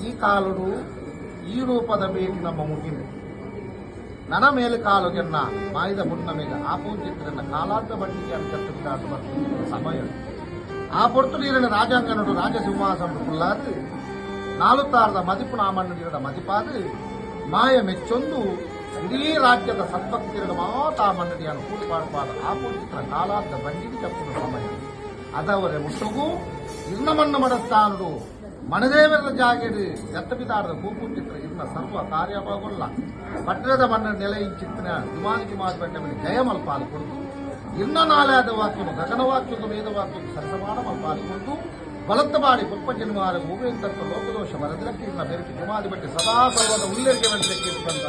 ಈ ಕಾಲುಡು ಈ ರೂಪದ ಭೇಟಿ ನಮ್ಮ ಮುಗಿಲು ನನ ಮೇಲೆ ಕಾಲು ಜನ್ನ ಮಾಯ್ದ ಮುನ್ನಮೆಗೆ ಆಪೂಜಿತ್ರನ ಕಾಲಾಂತ ಬಟ್ಟಿಗೆ ಅಂತ ಸಮಯ ಆ ಪೊರ್ತು ನೀರಿನ ರಾಜಾಂಗನಡು ರಾಜಸಿಂಹಾಸನ ಕುಲ್ಲಾದು ನಾಲುತ್ತಾರದ ಮದಿಪು ನಾಮಣ್ಣಿರದ ಮದಿಪಾದು ಮಾಯ ಮೆಚ್ಚೊಂದು ಇಡೀ ರಾಜ್ಯದ ಸದ್ಭಕ್ತಿರದ ಮಾತಾ ಮನ್ನಡಿಯನ್ನು ಕೂಡಿಪಾಡ್ಪಾದ ಆಪೂಜಿತ್ರ ಕಾಲಾಂತ ಬಂಡಿಗೆ ಚಪ್ಪುನ ಸಮಯ ಅದವರೆ ಮುಟ್ಟುಗೂ ಇರ್ನಮಣ್ಣ ಮಡಸ್ತಾನುಡು ಮಣದೇವರ ಜಾಗೆಡು ಎತ್ತಬಿದಾರದ ಕೂಪುಚಿತ್ರ ಇನ್ನ ಸರ್ವ ಕಾರ್ಯಭಾಗೊಲ್ಲ ಪಟ್ಟಣದ ಮಣ್ಣ ನೆಲೆಯಿಂಚಿತ್ತಿನ ದುಮಾನಿಗೆ ಮಾತುಬಂಡ ಮೇಲೆ ಜಯಮಲ್ ಪಾಲ್ಗೊಂಡು ಇನ್ನ ನಾಲ್ಯಾದ ವಾಕ್ಯము ಗಗನವಾಕ್ಯದ ವೇದವಾಕ್ಯము ಸರಸಮಾಡ ಪಾಲ್ಗೊಂಡು ಬಲತ್ತ ಮಾಡಿ ಪುಷ್ಪ ಜನ್ಮಾರ ಭೂಮಿಯಂತಕ್ಕ ಲೋಕದೋಷ ವರದಿಲಕ್ಕೆ ಇನ್ನ ಬೆರಟಿ ದುಮಾದಿ ಬಟ್ಟೆ ಸದಾ ಸರ್ವದ ಉಲ್ಲೇಖ ಬಂದ